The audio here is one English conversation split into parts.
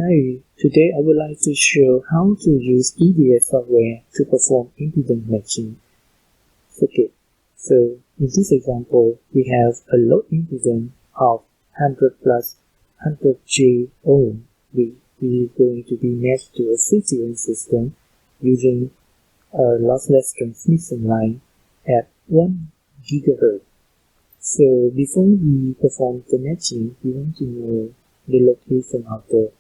Hi, today I would like to show how to use EDS software to perform impedance matching circuit. So in this example, we have a load impedance of 100 plus 100J ohm, which is going to be matched to a 50 ohm system using a lossless transmission line at 1 GHz. So before we perform the matching, we want to know the location of the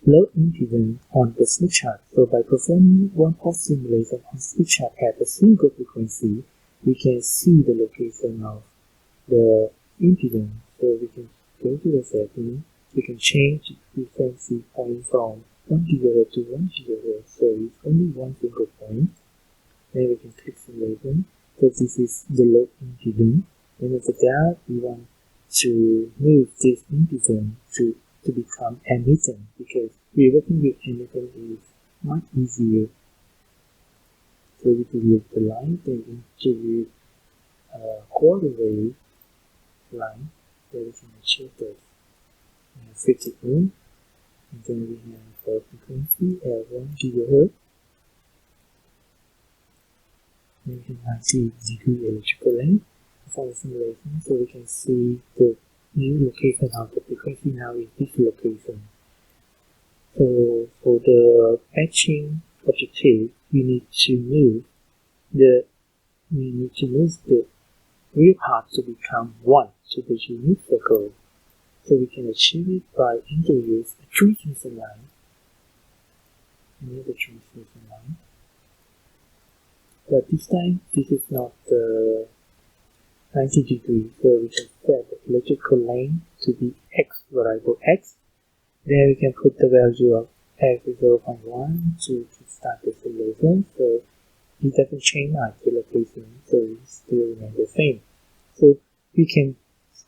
load impedance on the switch chart. So by performing one-off simulation on switch chart at a single frequency, we can see the location of the impedance. So we can go to the settings, we can change the frequency point from 1 GHz to 1 GHz. So it's only one single point. Then we can click simulation. So this is the load impedance. And after that, we want to move this impedance to become admittance, because we're working with admittance is much easier. So we can use the line, then introduce a quarter wave line, then we can achieve this. We have 50 ohm, and then we have a frequency at 1 GHz. Then we can see degree electrical length for the simulation, so we can see the new location of the frequency now is this location. So for the matching objective, we need to move the real part to become 1 to the unit circle. So we can achieve it by introduce a transmission line. Another transmission line. But this time this is not the 90 degrees, so we can set the electrical length to be x variable x. Then we can put the value of x is 0.1 to start the simulation. So it doesn't change much the location, so it still remains the same. So we can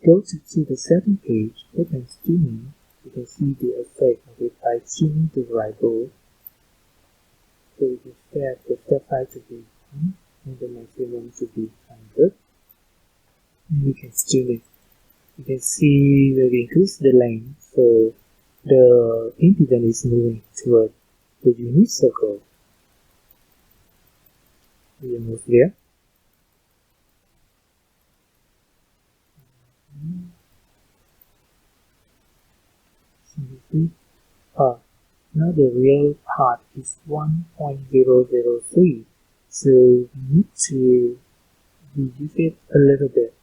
go to the setting page, open tuning. You can see the effect of it by tuning the variable. So we can set the step size to be 1 and the maximum to be 100. And we can tune it. You can see where we increase the length, so the impedance is moving toward the unit circle. We move there. So you see, now the real part is 1.003. So we need to reduce it a little bit.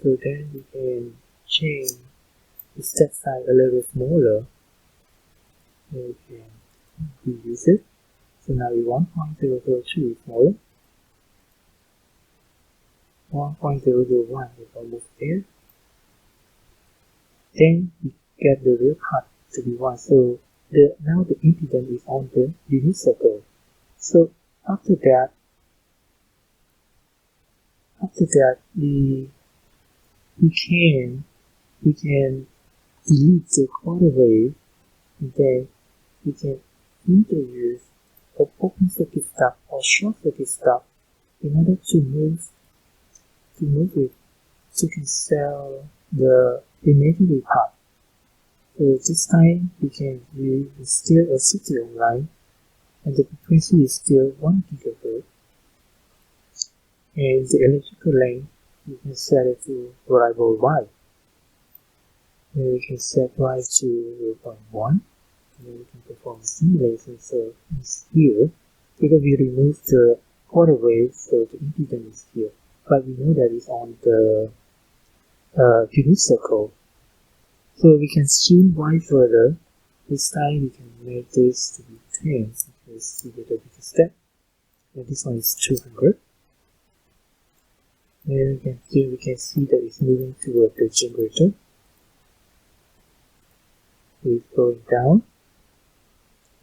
So then we can change the step size a little bit smaller. And we can reduce it. So now we 1.002 is smaller. 1.001 is almost there. Then we get the real part to be 1. So now the impedance is on the unit circle. So after that we can delete the quarter wave, and then we can introduce an open circuit stop or short circuit stop in order to move it to cancel the imaginary part. So this time we can use still a 50 ohm line, and the frequency is still 1 GHz. And the electrical length, you can set it to variable y. And we can set y to 0.1, and then we can perform a simulation. So it's here, because we removed the quarter wave, so the impedance is here. But we know that it's on the unit circle. So we can zoom y further. This time we can make this to be 10, because we did a bigger step. And this one is 200. And we can see that it's moving toward the generator. It's going down.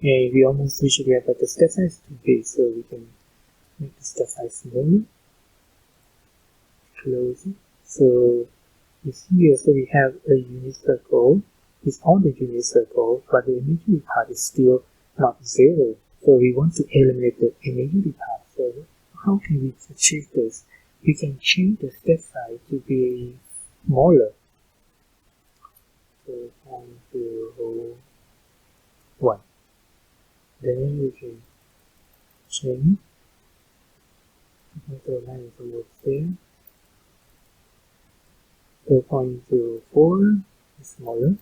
And we almost reached there, but the step size is too big, so we can make the step size smaller. Close it. So it's here, so we have a unit circle. It's on the unit circle, but the imaginary part is still not 0. So we want to eliminate the imaginary part. So how can we achieve this? We can change the step size to be smaller. So 0.0 then we can change the line towards there. 0.04 is smaller,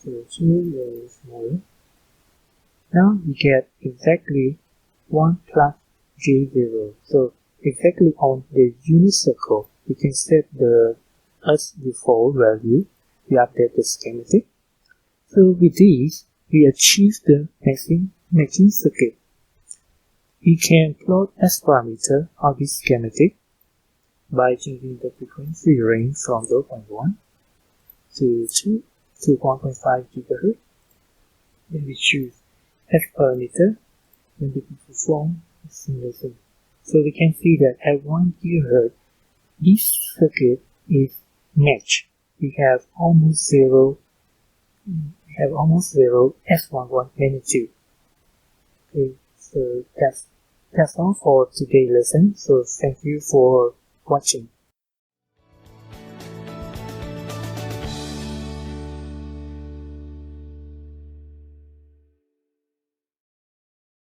0.02 is smaller. Now we get exactly 1 plus J0. So exactly on the unit circle, we can set the as default value. We update the schematic. So with this, we achieve the matching circuit. We can plot as parameter of this schematic by changing the frequency range from 0.1 to 2 to 1.5 GHz. Then we choose as parameter when we perform a simulation. So we can see that at 1 GHz, this circuit is matched. We have almost zero S11 magnitude. Okay, so that's all for today's lesson. So thank you for watching.